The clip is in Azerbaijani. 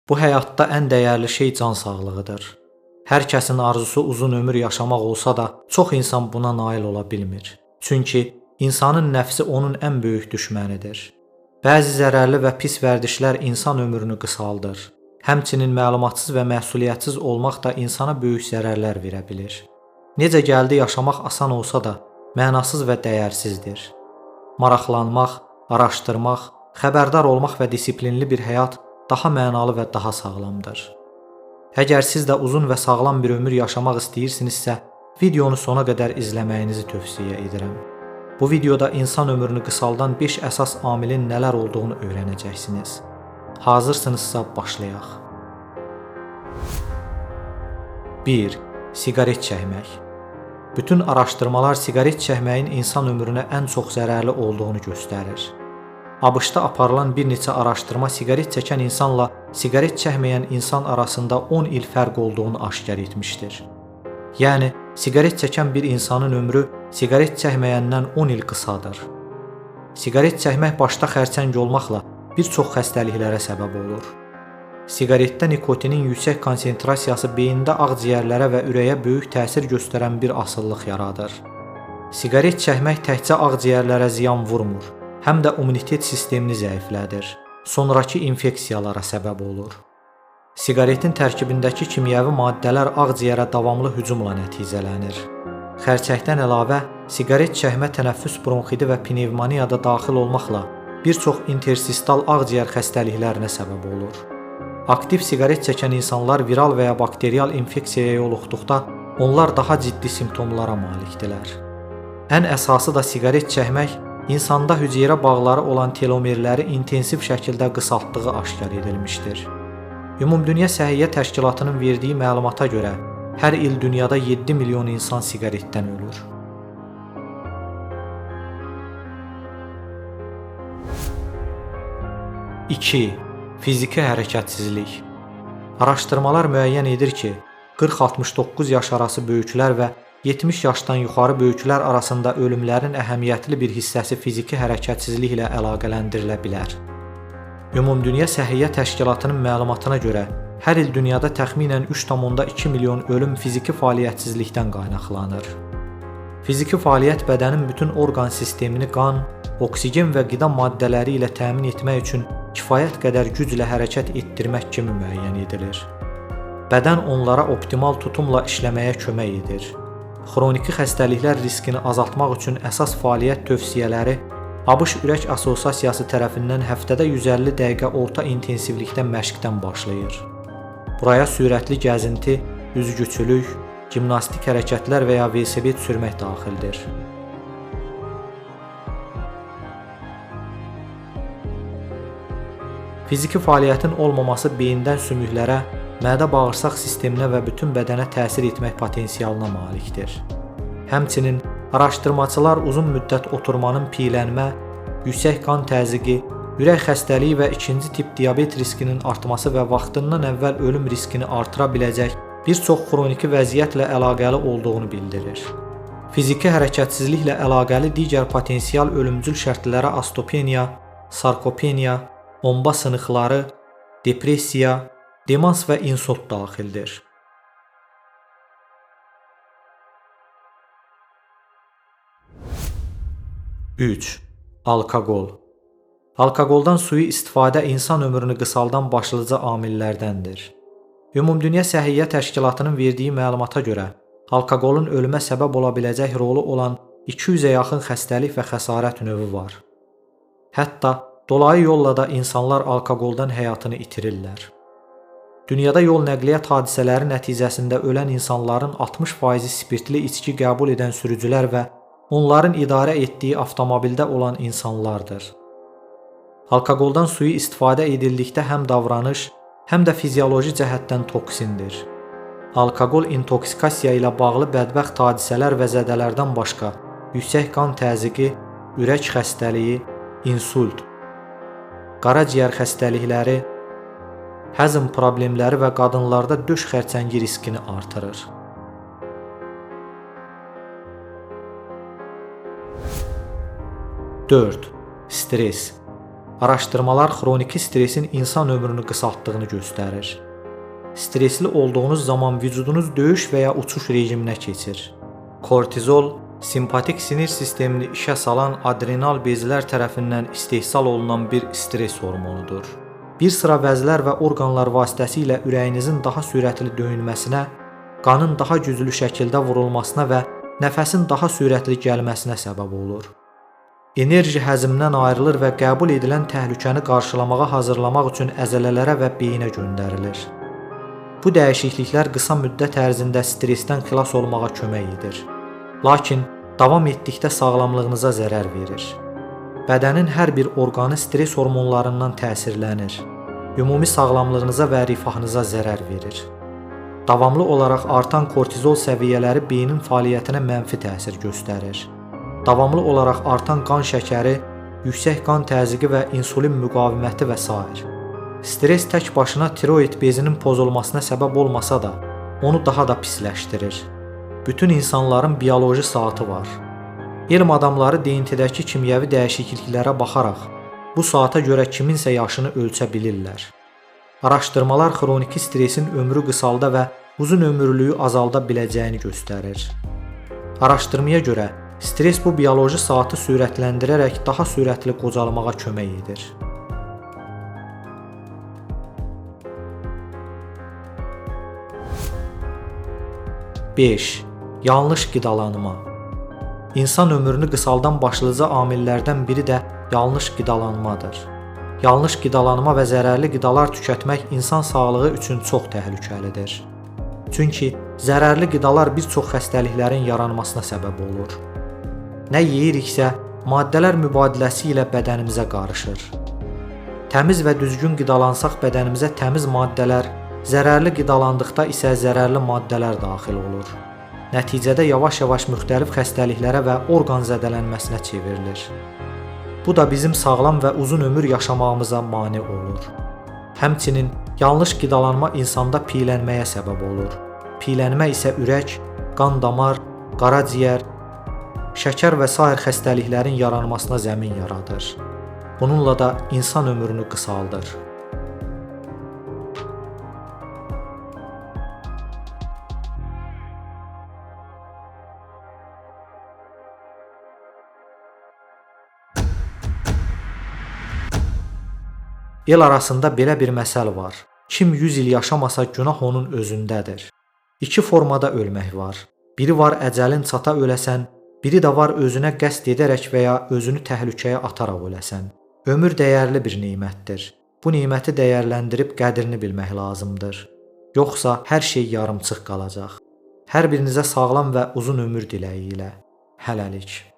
Bu həyatda ən dəyərli şey can sağlığıdır. Hər kəsin arzusu uzun ömür yaşamaq olsa da, çox insan buna nail ola bilmir. Çünki insanın nəfsi onun ən böyük düşmənidir. Bəzi zərərli və pis vərdişlər insan ömrünü qısaldır. Həmçinin məlumatsız və məsuliyyətsiz olmaq da insana böyük zərərlər verə bilir. Necə gəldi yaşamaq asan olsa da, mənasız və dəyərsizdir. Maraqlanmaq, araşdırmaq, xəbərdar olmaq və disiplinli bir həyat daha mənalı və daha sağlamdır. Əgər siz də uzun və sağlam bir ömür yaşamaq istəyirsinizsə, videonu sona qədər izləməyinizi tövsiyə edirəm. Bu videoda insan ömrünü qısaldan 5 əsas amilin nələr olduğunu öyrənəcəksiniz. Hazırsınızsa başlayaq. 1. Siqaret çəkmək. Bütün araşdırmalar siqaret çəkməyin insan ömrünə ən çox zərərli olduğunu göstərir. ABŞ-da aparılan bir neçə araşdırma siqaret çəkən insanla siqaret çəkməyən insan arasında 10 il fərq olduğunu aşkar etmişdir. Yəni, siqaret çəkən bir insanın ömrü siqaret çəkməyəndən 10 il qısadır. Siqaret çəkmək başda xərçəng olmaqla bir çox xəstəliklərə səbəb olur. Siqaretdə nikotinin yüksək konsentrasiyası beyində ağciyərlərə və ürəyə böyük təsir göstərən bir asıllıq yaradır. Siqaret çəkmək təkcə ağciyərlərə ziyan vurmur, həm də immunitet sistemini zəiflədir, sonrakı infeksiyalara səbəb olur. Siqaretin tərkibindəki kimyəvi maddələr ağciyərə davamlı hücumla nəticələnir. Xərçəkdən əlavə, siqaret çəkmə tənəffüs bronxiti və pnevmoniyada daxil olmaqla bir çox intersistal ağciyər xəstəliklərinə səbəb olur. Aktiv siqaret çəkən insanlar viral və ya bakterial infeksiyaya yoluxduqda onlar daha ciddi simptomlara malikdirlər. Ən əsası da siqaret çəkmək insanda hüceyrə bağları olan telomerləri intensiv şəkildə qısaltdığı aşkar edilmişdir. Ümumdünya Səhiyyə Təşkilatının verdiyi məlumata görə, hər il dünyada 7 milyon insan siqaretdən ölür. 2. Fiziki hərəkətsizlik. Araşdırmalar müəyyən edir ki, 40-69 yaş arası böyüklər və 70 yaşdan yuxarı böyüklər arasında ölümlərin əhəmiyyətli bir hissəsi fiziki hərəkətsizliklə əlaqələndirilə bilər. Ümumdünya Səhiyyə Təşkilatının məlumatına görə, hər il dünyada təxminən 3,2 milyon ölüm fiziki fəaliyyətsizlikdən qaynaqlanır. Fiziki fəaliyyət bədənin bütün orqan sistemini qan, oksigen və qida maddələri ilə təmin etmək üçün kifayət qədər güclə hərəkət etdirmək kimi müəyyən edilir. Bədən onlara optimal tutumla işləməyə kömək edir. Xroniki xəstəliklər riskini azaltmaq üçün əsas fəaliyyət tövsiyələri ABŞ Ürək Assosiasiyası tərəfindən həftədə 150 dəqiqə orta intensivlikdə məşqdən başlayır. Buraya sürətli gəzinti, üzgüçülük, gimnastik hərəkətlər və ya velosiped sürmək daxildir. Fiziki fəaliyyətin olmaması beyindən sümüklərə, mədə-bağırsaq sisteminə və bütün bədənə təsir etmək potensialına malikdir. Həmçinin, araşdırmaçılar uzun müddət oturmanın piylənmə, yüksək qan təzyiqi, ürək xəstəliyi və 2-ci tip diabet riskinin artması və vaxtından əvvəl ölüm riskini artıra biləcək bir çox xroniki vəziyyətlə əlaqəli olduğunu bildirir. Fiziki hərəkətsizliklə əlaqəli digər potensial ölümcül şərtlərə astopeniya, sarkopeniya, omba sınıqları, depressiya, demans və insult daxildir. 3. Alkoqol. Alkoqoldan sui istifadə insan ömrünü qısaldan başlıca amillərdəndir. Ümumdünya Səhiyyə Təşkilatının verdiyi məlumata görə, alkoqolun ölümə səbəb ola biləcək rolu olan 200-ə yaxın xəstəlik və xəsarət növü var. Hətta dolayı yolla da insanlar alkoqoldan həyatını itirirlər. Dünyada yol nəqliyyat hadisələri nəticəsində ölən insanların 60%-i spirtli içki qəbul edən sürücülər və onların idarə etdiyi avtomobildə olan insanlardır. Alkoqoldan sui istifadə edildikdə həm davranış, həm də fizioloji cəhətdən toksindir. Alkoqol intoksikasiya ilə bağlı bədbəxt hadisələr və zədələrdən başqa, yüksək qan təzyiqi, ürək xəstəliyi, insult, qaraciyər xəstəlikləri, həzm problemləri və qadınlarda döş xərçəngi riskini artırır. 4. Stres. Araşdırmalar xroniki stresin insan ömrünü qısaltdığını göstərir. Stresli olduğunuz zaman vücudunuz döyüş və ya uçuş rejiminə keçir. Kortizol, simpatik sinir sistemini işə salan adrenal bezlər tərəfindən istehsal olunan bir stres hormonudur. Bir sıra vəzlər və orqanlar vasitəsilə ürəyinizin daha sürətli döyünməsinə, qanın daha güclü şəkildə vurulmasına və nəfəsin daha sürətli gəlməsinə səbəb olur. Enerji həzmdən ayrılır və qəbul edilən təhlükəni qarşılamağa hazırlamaq üçün əzələlərə və beyinə göndərilir. Bu dəyişikliklər qısa müddət ərzində stressdən xilas olmağa kömək edir. Lakin davam etdikdə sağlamlığınıza zərər verir. Bədənin hər bir orqanı stres hormonlarından təsirlənir. Ümumi sağlamlığınıza və rifahınıza zərər verir. Davamlı olaraq artan kortizol səviyyələri beynin fəaliyyətinə mənfi təsir göstərir. Davamlı olaraq artan qan şəkəri, yüksək qan təzyiqi və insulin müqaviməti və s. Stres tək başına tiroid bezinin pozulmasına səbəb olmasa da, onu daha da pisləşdirir. Bütün insanların bioloji saatı var. Elm adamları DNT-dəki kimyəvi dəyişikliklərə baxaraq, bu saata görə kiminsə yaşını ölçə bilirlər. Araşdırmalar xroniki stresin ömrü qısalda və uzun ömürlüyü azalda biləcəyini göstərir. Araşdırmaya görə, stres bu bioloji saatı sürətləndirərək daha sürətli qocalmağa kömək edir. Beş. Yanlış qidalanma. İnsan ömrünü qısaldan başlıca amillərdən biri də yanlış qidalanmadır. Yanlış qidalanma və zərərli qidalar tükətmək insan sağlığı üçün çox təhlükəlidir. Çünki zərərli qidalar bir çox xəstəliklərin yaranmasına səbəb olur. Nə yeyiriksə, maddələr mübadiləsi ilə bədənimizə qarışır. Təmiz və düzgün qidalansaq bədənimizə təmiz maddələr, zərərli qidalandıqda isə zərərli maddələr daxil olur. Nəticədə yavaş-yavaş müxtəlif xəstəliklərə və orqan zədələnməsinə çevrilir. Bu da bizim sağlam və uzun ömür yaşamağımıza mane olur. Həmçinin yanlış qidalanma insanda piylənməyə səbəb olur. Piylənmə isə ürək, qan damar, qaraciyər, şəkər və sair xəstəliklərin yaranmasına zəmin yaradır. Bununla da insan ömrünü qısaldır. El arasında belə bir məsəl var. Kim 100 il yaşamasa günah onun özündədir. İki formada ölmək var. Biri var əcəlin çata öləsən, biri də var özünə qəsd edərək və ya özünü təhlükəyə ataraq öləsən. Ömür dəyərli bir nemətdir. Bu neməti dəyərləndirib qədrini bilmək lazımdır. Yoxsa hər şey yarımçıq qalacaq. Hər birinizə sağlam və uzun ömür diləyi ilə. Hələlik.